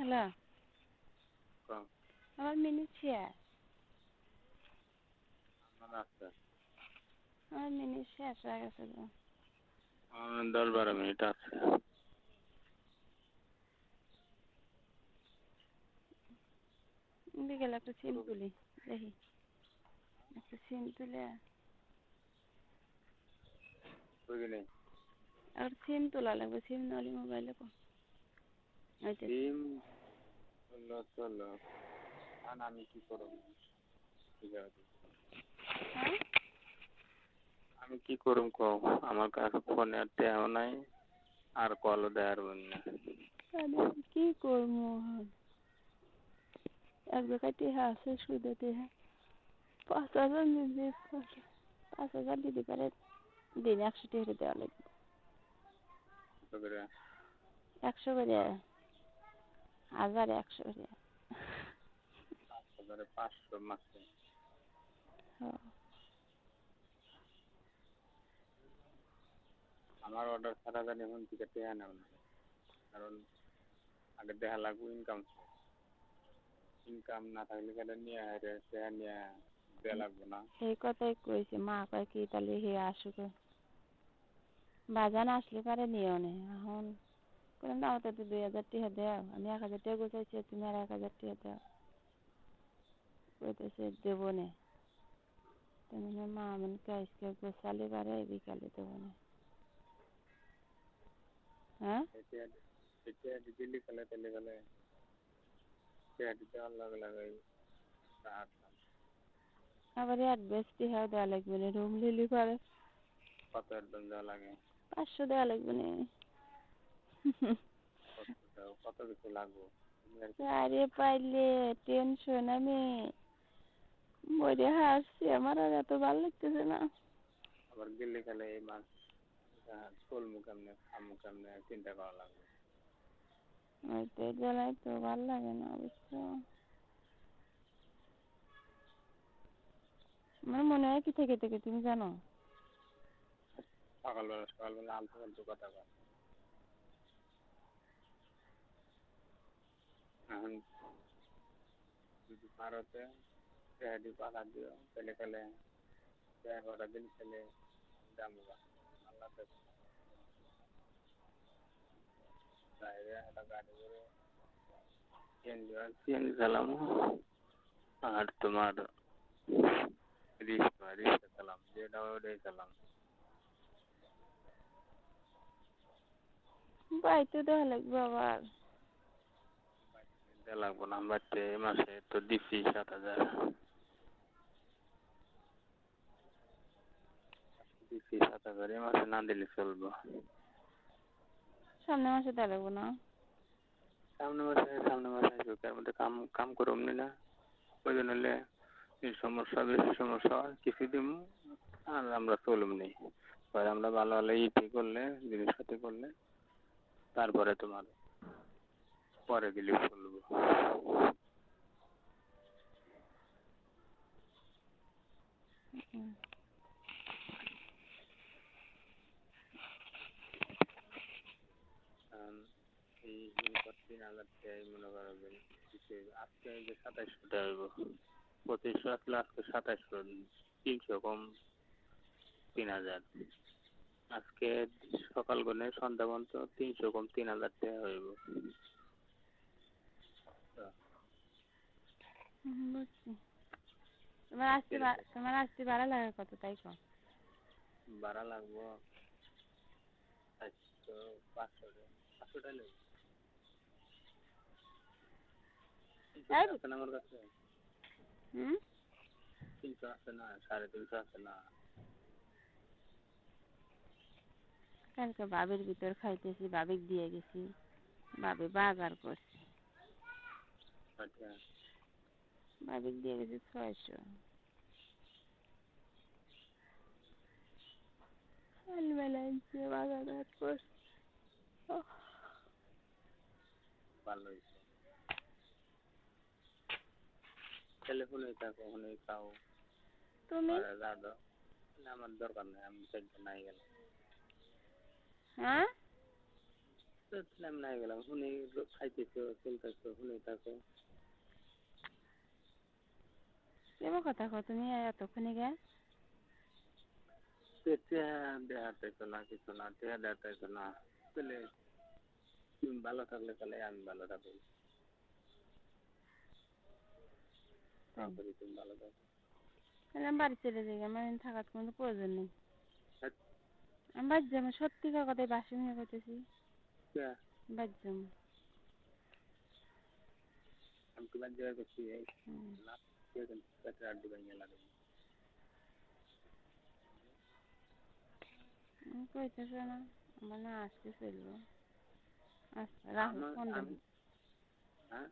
Hello, কম আমার minute শেষ। আমার আছে আমার মিনিট শেষ হয়ে গেছে তো। 10-12 মিনিট আছে। বিকেলে একটা সিম তুলি, দেখি একটা সিম তুলে বুঝলি আর সিম তোলা লাগবে। সিম নাহলে মোবাইলে হইতেছে। সিম চলো আর আমি কি করব? হ্যাঁ, আমি কি করব কও? আমার কাছে ফোনে আর টেও নাই আর কলও দেওয়ার না। আমি কি করবো? এক জায়গায় টেহা আছে, সুদে টেহা 5,000 দিতে 5,000 দিতে পারে, দিনে 100 টাকা দেওয়া লাগবে। 100 করে, 1,100 করে। 500 মাসে আমার অর্ডার ছাড়া জানি এখন থেকে টেহা নেও না, কারণ আগে দেখা লাগবে ইনকাম না থাকলে কেন নিয়ে হারে টেহা নিয়ে দেওয়া লাগবে না। এই কথাই কইছে, মা কয় কি তাহলে হে আসুক, বাজান আসলে পারে নিও নে। এখন কোনো দাও তো 2,000 টাকা দাও, আমি 1,000 টাকা চাইছি, তুমি আর 1,000 টাকা দাও। কইতেছে দেবো নে। তেমনি মা আমাকে আজকে গোছালে পারে, বিকালে দেবো নে। হ্যাঁ, টেহা দিলি খেলে তেলে গেলে টেহা দিতে ভালো লাগে। আবার অ্যাডভান্স টাকাও দেওয়া লাগবে না, রুম নিলে পারে কত অ্যাডভান্স দেওয়া লাগে? 500 দেওয়া লাগবে না। কত কিছু লাগবে? আরে পাইলে টেনশন, আমি মরে হাসছি, আমার আর এত ভালো লাগতেছে না। আবার গেলে খেলে এই মাছ চলমু কেমনে, খামু কেমনে চিন্তা করা লাগবে। ওইটাই জ্বালাই তো, ভালো লাগে না বুঝছো। আমার মনে হয় কি থেকে থেকে, তুমি জানো? সকালবেলা আলতু ফালতু কথা কয়। এখন যদি ভারতে টেহাদি পাঠা দিও তাহলে খেলে 11 দিন খেলে যাবো আল্লাহ বাইরে একটা গাড়ি করে সিএনজি চালামো আর তোমার রিক্সা চালাম, যেটা ওটাই চালাম। বাইতে দেওয়া লাগবে আবার। লাগবো না, বাড়তে এই মাসে তো দিচ্ছি 7,000 দিচ্ছি 7,000, এই মাসে না দিলে চলবো। সামনে মাসে দেওয়া লাগবে না? সামনে মাসে তার মধ্যে কাম করুম না, ওই জন্য সমস্যা বেশি সমস্যা হয় কিছু দিন আর আমরা চলুম নি। পরে আমরা ভালো ভালো ইটি করলে, জিনিসপাতি করলে তারপরে তোমার পরে দিলে চলবো। এই 3,000 টাকাই মনে করো আজকে যে 2700 টাকা হইব, 2500 আসলে আজকে 2700, 300 কম 3,000। আজকে সকাল গনে সন্ধ্যা পর্যন্ত 300 কম 3,000 টাকা হইব। বুঝছি। তোমার আসতে ভাড়া লাগে কত তাই কো? ভাড়া লাগবো 400, 500 টাকা লাগবে। 300 আছে না আমার কাছে? 300 আছে না, 350 আছে না? কালকে বাবির ভিতর খাইতেছি, বাবিক দিয়ে গেছি, বাবি বাজার করছে, আচ্ছা বাবিক দিয়ে গেছি 600। সকালবেলা আনছে, বাজার করছে। ভালো হয়েছে। টেলিফোনে থাকো, ওখানে খাও। তুমি? আমার দরকার নেই, আমি নাই গেলাম। হ্যাঁ, আমি নাই গেলাম, শুনে খাইতেছো চলতেছে শুনে থাকো। কেমন কথা কো তুমি এতক্ষণে গে? টিয়া দেখাতেছো না, কিছু না, টিয়া দেখাতেছো না। তাহলে তুমি ভালো থাকলে তাহলে আমি ভালো থাকবো। তুমি ভালো থাকো। তাহলে আমি বাড়ি চলে যাই, আমার এখানে থাকার কোনো প্রয়োজন নেই। হ্যাঁ, আমি বাড়ি যাবো, সত্যিকার কথাই বাসি নিয়ে করতেছি। টিয়া, বাড়ি যাবো। আমি কি বাদ জায়গা করছি না? টিয়া কিন্তু পেটের আড্ডি ভেঙে লাগে। কইতেছে না আমার না আসতে চলবো। আচ্ছা রাখো ফোন রাখো। হ্যাঁ,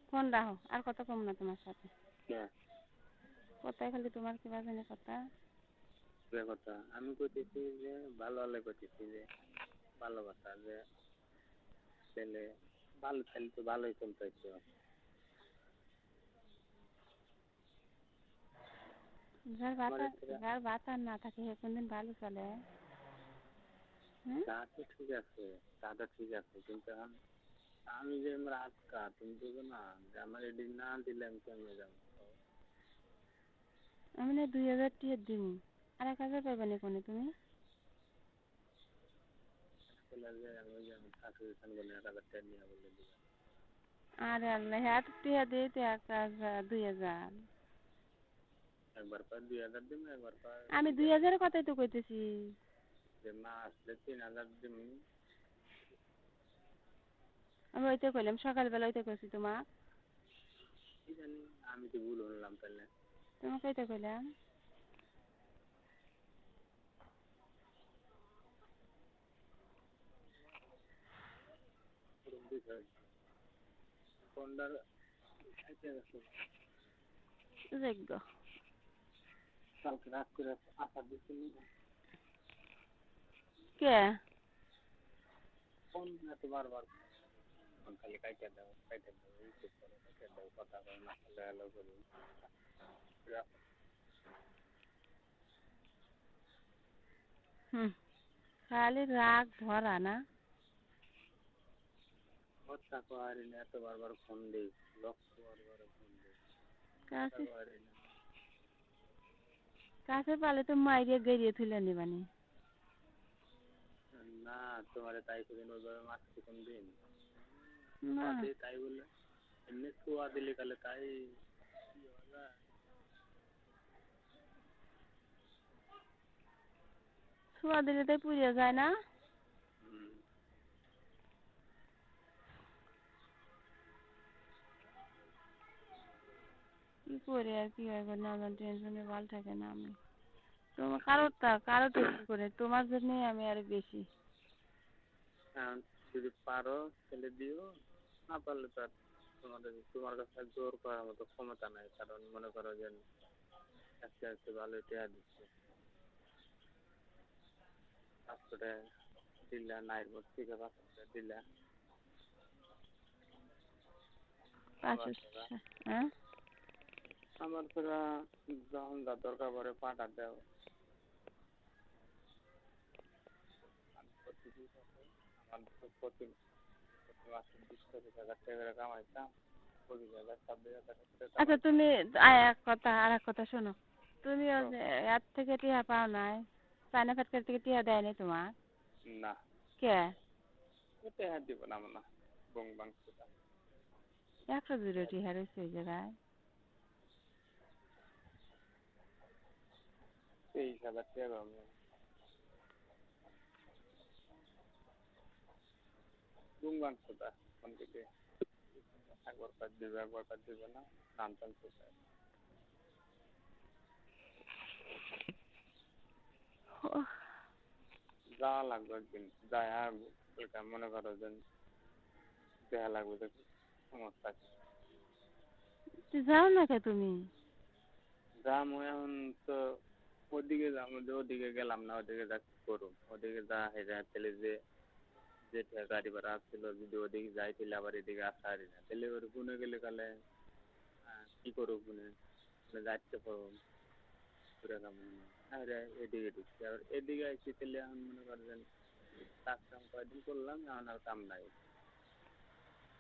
ফোন রাখো, আর কথা কম না তোমার সাথে। টিয়া, কোথায় খালি তোমার কি বাজানে কথা? যে কথা আমি কইতেছি যে ভালো হলে কইতেছি যে ভালোবাসা, যে ছেলে ভালো থাকলে তো ভালোই চলতেছে। যার বাতার না থাকে সে কোনদিন ভালো চলে? তা তো ঠিক আছে, তা তো ঠিক আছে, কিন্তু এখন আমি যে আমার আটকা, তুমি বুঝো না যে আমার এদিন না দিলে আমি কেমনে যাবো? আমি না 2000 টিয়া দিব, আর 1000 পাইবে না কোনে তুমি? চলে যে আমি ওই যে আমার শাশুড়ি সঙ্গে 1000 টাকা নিয়ে বলে দিবে। আরে আল্লাহ, এত টিয়া দিয়ে তো 1000 2000। একবার পর 2000 দিন, একবার পর আমি 2000 এর কথাই তো কইতেছি। যে মা আসলে 3000 দিন। আমি ওইটা কইলাম, সকালবেলা ওইটা কইছি তোমাক। কি জানি আমি তো ভুল হলাম তাহলে। তোমাকে ওইটা কইলাম। ফোনটার খাইতে গেছে যোগ্য। কালকে রাত করে আসার দিচ্ছিল কে? ফোন এত বারবার ফোন খালি কাইতে দাও রিসিভ করো, কাইতে দাও, কথা করো না, হ্যালো হ্যালো করি। খালি রাগ ভরা না? কথা কহারি না, এত বারবার ফোন দিই, লক্ষ বারবার ফোন দিই, কথা কাছে কহারি না। কাছে পালে তো মাইরে গেরিয়ে তুলে নিবানি। না তোমারে তাই সেদিন ওইভাবে মারছি কোন দিন? না তাই বলে এমনি ছোঁয়া দিলি তাহলে তাই কি হওয়া যায়? ছোঁয়া দিলে তাই পুড়িয়ে যায় না? কি করে আর কি হয় না, টেনশনে ভাল থাকে না আমি। তোমার কারোটা কি করে, তোমার জন্যই আমি আরো বেশি। যদি পারো ছেলে দিও, না পারলে তো আর তোমার কাছে জোর করার মতো ক্ষমতা নাই, কারণ মনে করো যে আজকে আজকে ভালো টেয়া দিচ্ছে, পাঁচশোটা দিলা, নাইট মোট থেকে 500 দিলা, হ্যাঁ আমার তোরা যখন যা দরকার পড়ে পাঠা দেও। আমার তো প্রতি মাসে 20,000 টাকা করে কামাইতাম, 25,000 26,000 আচ্ছা কামাইতাম। তুমি আর এক কথা শোনো, তুমি এর থেকে টিয়া পাও নাই? চায়না ফ্যাক্টরি থেকে টিয়া দেয়নি তোমার? না কে? টেয়া দিব না না, বং বাং 100 টিয়া রয়েছে ওই জায়গায়। 23,000 টাকা আমি বং বাং কোন দিকে একবার কাজ দিবে, একবার কাজ দিবে না, নাম টান কোথায় যাওয়া লাগবে একদিন, যায় এটা মনে করো যে দেখা লাগবে, দেখি সমস্যা যাও না কে তুমি? যাম এখন তো ওদিকে যাম, ওদিকে গেলাম না, ওদিকে যা করুম, ওদিকে যা হেরা তাহলে যে যেটা গাড়ি ভাড়া আসছিল, যদি ওদিকে যাই তাহলে আবার এদিকে আসা হারি না, তাহলে ওর গুনে গেলে তাহলে কি করবো গুনে যাইতে পারবো ঘুরে কেমন এদিকে ঢুকছি, আবার এদিকে আইসি তাহলে এখন মনে করছেন কাজ কাম কয়েকদিন করলাম, এখন আর কাম নাই,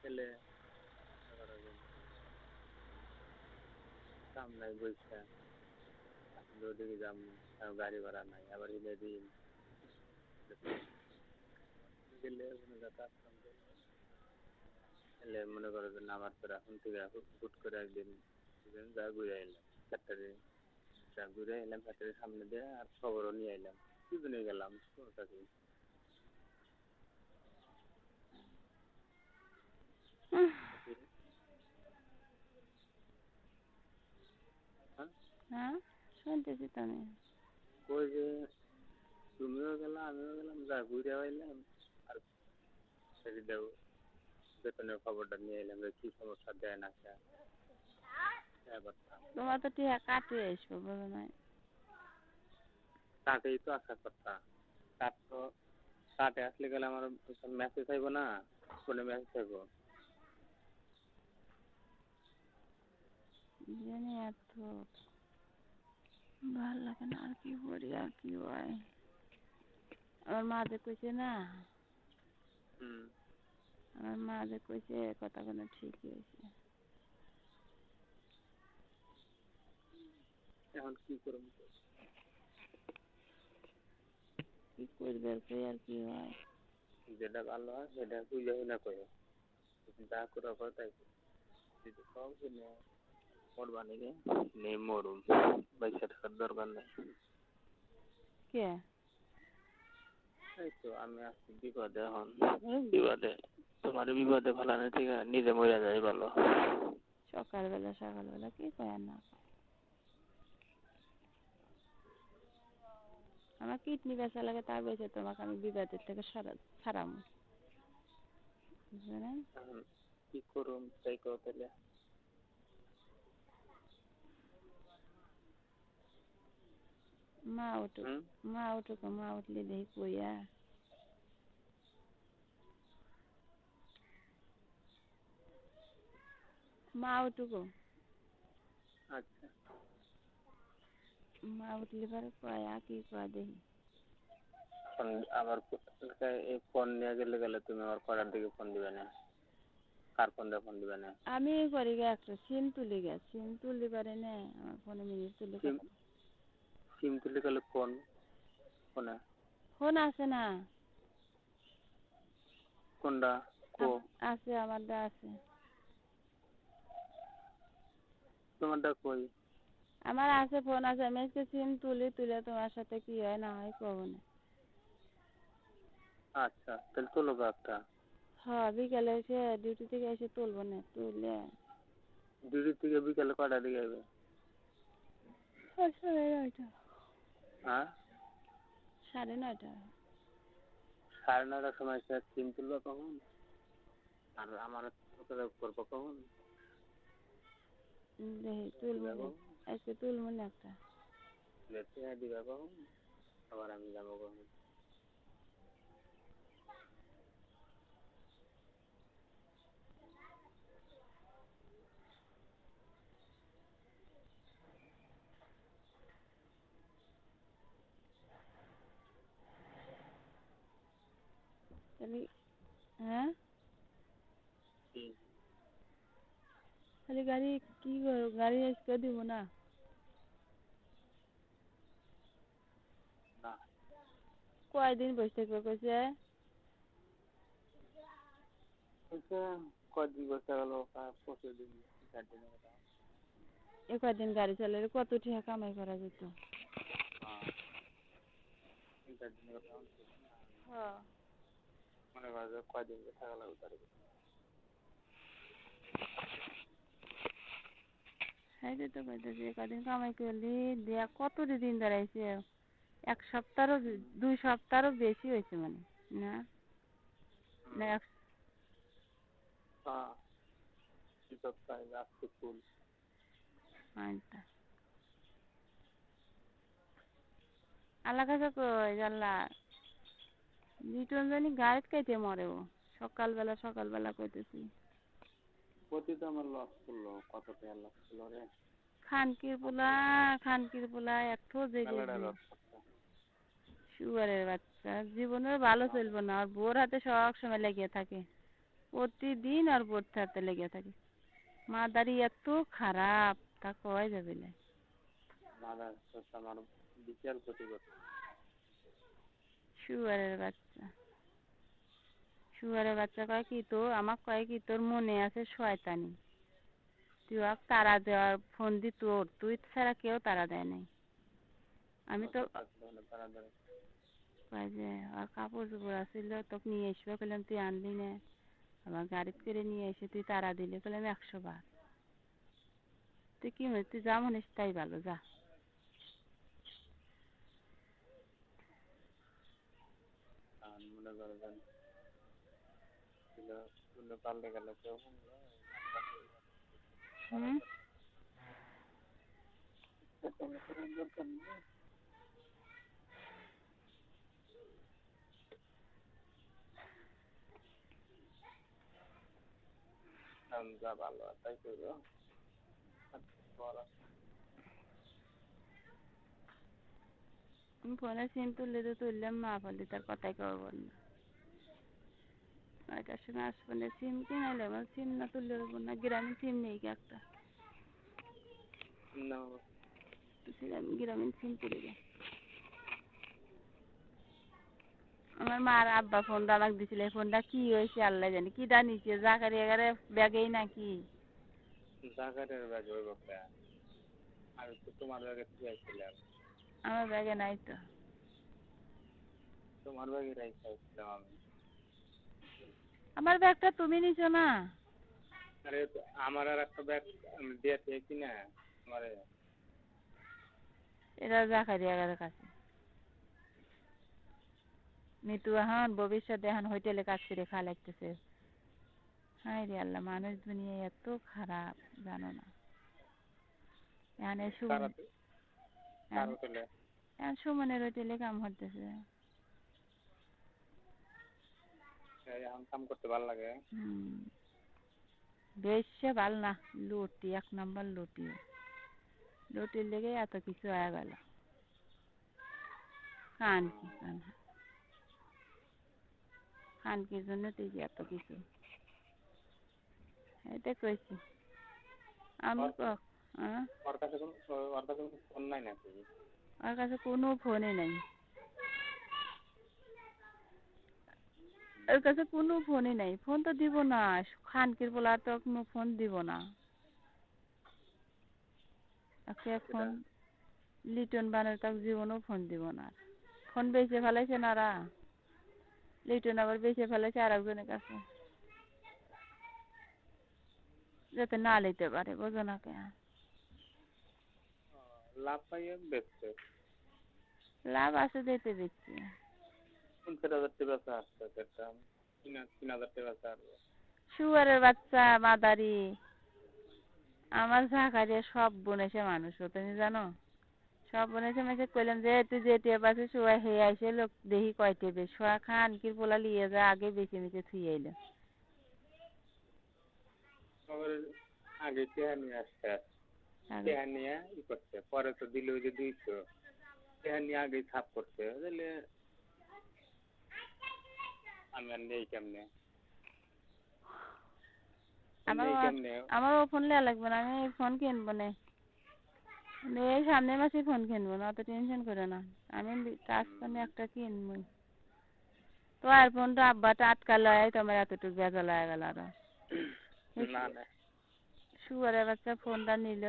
তাহলে সামনে বইছে আসলে ওদিকে যাম গাড়ি ভাড়া নাই আবার হিলে দিন গেলে মনে যাতায়াত এলে মনে করো যে নামার পর এখন থেকে হুট করে একদিন যা ঘুরে এলাম ফ্যাক্টরি যা ঘুরে এলাম ফ্যাক্টরির সামনে দিয়ে আর খবরও নিয়ে এলাম দুজনে গেলাম কোনোটাকে হ্যাঁ শুনতেছি তো আমি। ওই যে তুমিও গেলাম আমিও গেলাম যা ঘুরে এলাম আর সেদিকেও বেতনের খবরটা নিয়ে এলাম যে কি সমস্যা দেয় না তোমার তো টিয়া কাটে আসবো বলো না। কাটেই তো আসার কথা কাট তো কাটে আসলে গেলে আমার মেসেজ আইব না ফোনে মেসেজ আইব জানি এত ভাল লাগে না আর কি করি আর কি হয়। আমার মা যে কইছে না আমার মা যে কইছে কথাগুলো ঠিকই হয়েছে। এখন কি করব কি করবে আর কি হয় যেটা ভালো হয় সেটা বুঝাই না করে যা করে হবে তাই যদি সব কিনে মরবানি নেই মরুম পয়সা টাকার দরকার নেই কে এই তো আমি আছি বিপদে এখন বিপদে তোমার বিপদে ফেলানো ঠিক আছে নিজে মরে যাই ভালো সকালবেলা কি কয় না আমার কিডনি বেচা লাগে তার বেঁচে তোমাকে আমি বিবাদের থেকে ছাড়াম বুঝলেন কি করুম তাই কো তাহলে মা উঠলে দেখি কইয়া মা উঠুকো আচ্ছা মা উঠলে পরে কয়া কি কয়া দেখি আবার এই ফোন নিয়ে গেলে তুমি আবার করার দিকে ফোন দিবে না কার ফোন দিয়ে ফোন দিবে না আমি করি গে একটা সিম তুলি পারে না আমার ফোনে মিনিট তুলি সিম তুলি গেলে ফোনে ফোন আছে না কোনটা কো আছে আমারটা আছে তোমারটা কই আমার আছে ফোন আছে আমি আজকে সিম তুলে তোমার সাথে কি হয় না হয় কব না আচ্ছা তাহলে তোলো একটা হ্যাঁ বিকালে এসে ডিউটি থেকে এসে তুলবো না তুললে ডিউটি থেকে বিকালে কটার দিকে আসবে 9:30 হ্যাঁ 9:30 9:30টার সময় সিম তুলবো কখন আর আমার করবো কখন দেখি তুলবো আজকে তুলবো না একটা দিবা কখন আবার আমি যাবো কখন তাহলে হ্যাঁ তাহলে গাড়ি কি করো গাড়ি আজকে দিব না কয়দিন বসে থাকবে কইছে কয়দিন বসে গেল 25 দিন 4 দিনের কথা কয়দিন গাড়ি চালালে কত টাকা কামাই করা যেত হ্যাঁ মনে করো যে কয়দিন থাকা লাগবে তার সেইটাই তো কইতেছি কদিন কামাই করলি দিয়া কত দিন দাঁড়াইছে 1 সপ্তাহেরও 2 সপ্তাহেরও বেশি হয়েছে মানে না না সপ্তাহে আজকে ফুল আচ্ছা আল্লাহ কাছে কই আল্লাহ লিটন জানি গাড়িতে কাইতে মরে ও সকালবেলা কইতেছি প্রতি তো আমার লস করলো কত টাকা লস করলো রে খানকির পোলা একটু সুগারের বাচ্চা জীবনের ভালো চলবো না আর বোর হাতে সব সময় লেগে থাকে প্রতিদিন আর বোর হাতে লেগে থাকে মাদারি এত খারাপ তা কয় যাবে না। মাথা আমার বিশাল ক্ষতি করছে। শুয়ারের বাচ্চা কয় কি তো আমাকে কয় কি তোর মনে আছে শয়তানি, তুই ওকে তাড়া দেওয়ার ফোন দি তোর, তুই ছাড়া কেউ তাড়া দেয় নাই। আমি তো কয় যে আর কাপড় চোপড় আসছিল তোকে নিয়ে আসবো, বললাম তুই আনলি না, আবার গাড়িতে করে নিয়ে এসে তুই তাড়া দিলে, বললাম 100 বার। তুই কি মনে তুই যা মনিস তাই ভালো, যা। মনে করেন পাল্টে গেল কেউ হুম। যা ভালো তাই করবো। আমি ফোনে সিম তুললে তো তুললাম, না পারলে তার কথাই কব বল না। ওইটার সঙ্গে আসবো না, সিম কিনাইলে আমার সিম না তুললে হবো না, গ্রামীণ সিম নেই কি একটা, গ্রামীণ সিম তুলে দে। আমার মার আব্বা ফোনটা আমাকে দিছিল, এই ফোনটা কি হয়েছে আল্লাহ জানি, কি নিচে জাকারি এগারে ব্যাগেই নাকি। জাকারের ব্যাগ হইব আমি তো তোমার ব্যাগে চাইছিলাম। আমার ব্যাগে নাই তো। তোমার ব্যাগে চাইছিলাম আমি। আমার ব্যাগটা তুমি নিছো না। আরে আমার আর একটা ব্যাগ দিয়ে পেয়েছি না আমারে। এটা জাকারি এগারের কাছে। মিতু এখন ভবিষ্যতে এখন হোটেলে কাজ করে খাওয়া লাগতেছে। হায় রে আল্লাহ, মানুষ দুনিয়া এত খারাপ জানো না। সুমনের হোটেলে কাম করতেছে। এখন কাম করতে ভালো লাগে। বেশি ভাল না, লুটি 1 নম্বর লুটি। লুটির লেগে এত কিছু হয়ে গেল। খানকির জন্য তুই এত কিছু, এটা কইছি আমি। ওর কাছে ফোন নাই নাকি? ওর কাছে কোনো ফোনই নাই, ওর কাছে কোনো ফোনই নাই। ফোন তো দিব না, খানকির বলা তো কোনো ফোন দিব না। ফোন লিটন বানের তাক জীবনও ফোন দিব না। ফোন বেঁচে ফেলাইছে নারা, লিটন আবার বেঁচে ফেলাইছে আর একজনের কাছে, যাতে না নিতে পারে, বোঝো না কে। লাভ পাইয়ে বেচছে। লাভ আছে দিতে দিচ্ছি। 50,000 টাকা আসছে, 3,000 টাকা আসবে। শুয়ারের বাচ্চা মাদারি, আমার ঝাঁকারে সব বনেছে মানুষ, তুমি জানো? সব বনেছে মেসে কইলাম যে তুই যে টিয়া পাশে শুয়া হে আইসে লোক দেখি কয়টে বেশ শোয়া খান কি পোলা লিয়ে যা, আগে বেঁচে মেচে থুয়ে আইলো। আগে টেহা নিয়ে আসছে, টেহা নিয়ে ই করছে, পরে তো দিল ওই যে 200, টেহা নিয়ে আগে ছাপ করছে, বুঝলে আমি আর নেই কেমনে। আমারও ফোন লেয়া লাগবে না, আমি ফোন কিনবো না, এই সামনের মাসে ফোন কিনবো না, অত টেনশন করো না। আমি কাজ করে একটা কিনবই। তো আর ফোনটা আব্বাটা আটকালো, তোমার এতটুকু বেজাল হয়ে গেল। আরো শুয়ারের বাচ্চা ফোনটা নিল,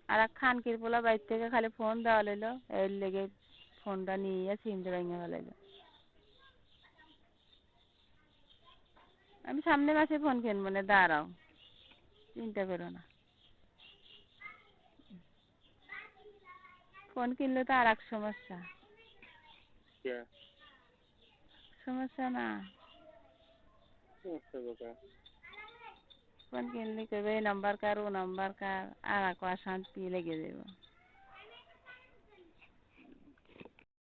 আর এক খানকির পোলা বাইর থেকে খালি ফোন দেওয়া লইলো, এর লেগে ফোনটা নিয়ে সিমটা ভেঙে ফেলাইলো। আমি সামনের মাসে ফোন কিনবো না, দাঁড়াও, চিন্তা করো না। ফোন কিনলে তো আর এক সমস্যা। সমস্যা না, ফোন কিনলে করবে এই নাম্বার কার ও নাম্বার কার, আর এক অশান্তি লেগে যাবে।